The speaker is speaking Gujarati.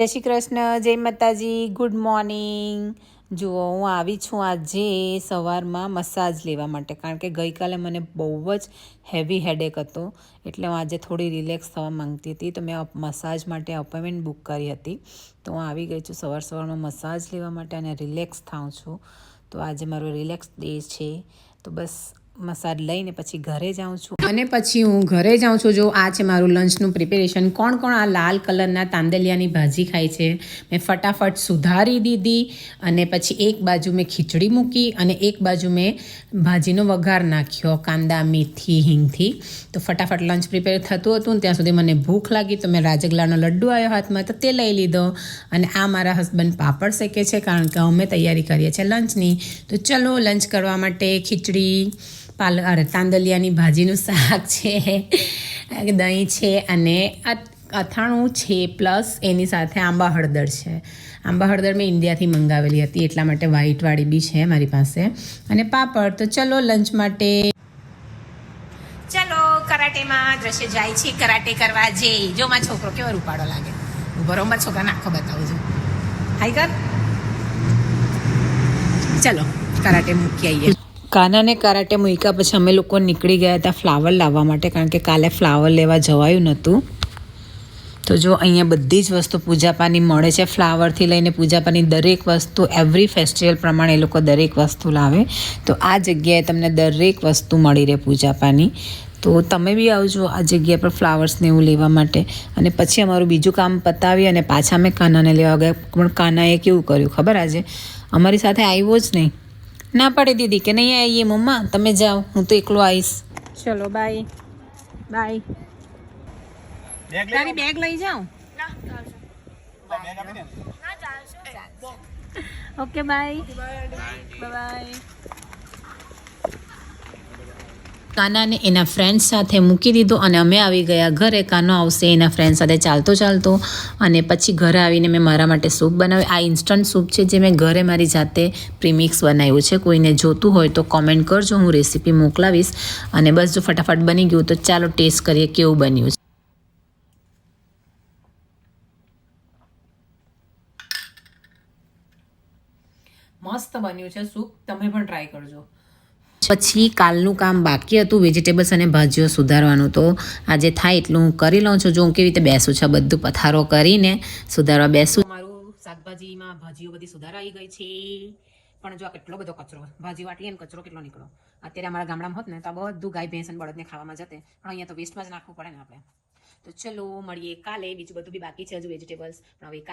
જય શ્રી કૃષ્ણ, જય માતાજી, ગુડ મોર્નિંગ. જુઓ હું આવી છું આજે સવારમાં મસાજ લેવા માટે, કારણ કે ગઈકાલે મને બહુ જ હેવી હેડેક હતો, એટલે હું આજે થોડી રિલેક્સ થવા માંગતી હતી. તો મેં મસાજ માટે અપોઇન્ટમેન્ટ બુક કરી હતી. તો હું આવી ગઈ છું સવારમાં મસાજ લેવા માટે અને રિલેક્સ થાઉં છું. તો આજે મારો રિલેક્સ ડે છે. તો બસ મસાજ લઈને પછી ઘરે જાઉં છું, અને પછી હું ઘરે જાઉં છું. જો આ છે મારું લંચનું પ્રિપેરેશન. કોણ કોણ આ લાલ કલરના તાંદલિયાની ભાજી ખાય છે? મેં ફટાફટ સુધારી દીધી, અને પછી એક બાજુ મેં ખીચડી મૂકી અને એક બાજુ મેં ભાજીનો વઘાર નાખ્યો કાંદા, મેથી, હિંગથી. તો ફટાફટ લંચ પ્રિપેર થતું હતું ને ત્યાં સુધી મને ભૂખ લાગી, તો મેં રાજગલાનો લડ્ડુ આવ્યો હાથમાં તો તે લઈ લીધો. અને આ મારા હસબન્ડ પાપડ શેકે છે, કારણ કે અમે તૈયારી કરીએ છીએ લંચની. તો ચલો લંચ કરવા માટે ખીચડી, તાંદલિયાની ભાજીનું શાક છે, દહીં છે અને અથાણું છે, પ્લસ એની સાથે આંબા હળદર છે. આંબા હળદર મેં ઇન્ડિયાથી મંગાવેલી હતી, એટલા માટે વ્હાઈટવાળી બી છે મારી પાસે, અને પાપડ. તો ચલો લંચ માટે. ચલો કરાટેમાં દ્રશ્ય જાય છે, કરાટે કરવા જઈ. જો મારો છોકરો કેવો રૂપાળો લાગે. ઉભો રહો, મારા છોકરાને આખો બતાવું છું. હાઈ કર. ચલો કરાટે મૂકી આવીએ. કાનાને કરાટે મૂક્યા પછી અમે લોકો નીકળી ગયા હતા ફ્લાવર લાવવા માટે, કારણ કે કાલે ફ્લાવર લેવા જવાયું નહોતું. તો જો અહીંયા બધી જ વસ્તુ પૂજાપાની મળે છે, ફ્લાવરથી લઈને પૂજાપાની દરેક વસ્તુ. એવરી ફેસ્ટિવલ પ્રમાણે એ લોકો દરેક વસ્તુ લાવે. તો આ જગ્યાએ તમને દરેક વસ્તુ મળી રહે પૂજાપાની. તો તમે બી આવજો આ જગ્યા પર ફ્લાવર્સને એવું લેવા માટે. અને પછી અમારું બીજું કામ પતાવી અને પાછા અમે કાનાને લેવા ગયા. પણ કાનાએ કેવું કર્યું ખબર? આજે અમારી સાથે આવ્યો જ નહીં. ના પાડી દીધી કે નહીં આવીએ મમ્મા, તમે જાઓ, હું તો એકલો આવીશ. ચલો બાય બાય. તારી બેગ લઈ જાઉં? Okay bye bye. કાનાને એના ફ્રેન્ડ્સ સાથે મૂકી દીધો અને અમે આવી ગયા ઘરે. કાનો આવશે એના ફ્રેન્ડ સાથે ચાલતો ચાલતો. અને પછી ઘરે આવીને મેં મારા માટે સૂપ બનાવ્યું. આ ઇન્સ્ટન્ટ સૂપ છે જે મેં ઘરે મારી જાતે પ્રીમિક્સ બનાવ્યું છે. કોઈને જોતું હોય તો કોમેન્ટ કરજો, હું રેસીપી મોકલાવીશ. અને બસ જો ફટાફટ બની ગયું, તો ચાલો ટેસ્ટ કરીએ કેવું બન્યું છે. મસ્ત બન્યું છે સૂપ, તમે પણ ટ્રાય કરજો. પછી કાલનું કામ બાકી હતું, વેજીટેબલ્સ અને ભાજીઓ સુધારવાનું. તો આજે થાય એટલું હું કરી લઉં છું. જો હું કેવી રીતે બેસું છું, બધું પથારો કરીને સુધારવા બેસું. મારું શાકભાજીમાં ભાજીઓ બધી સુધારાઈ ગઈ છે. પણ જો આ કેટલો બધો કચરો, ભાજી વાટીએ ને કચરો કેટલો નીકળો. અત્યારે અમારા ગામડામાં હોત ને તો બધું ગાય ભેંસ અને બળદને ખાવામાં જતે, પણ અહીંયા તો વેસ્ટમાં જ નાખવું પડે ને આપણે. તો ચલો મળીએ કાલે. બીજું બધું બી બાકી છે હજુ વેજીટેબલ્સ, પણ હવે કાલે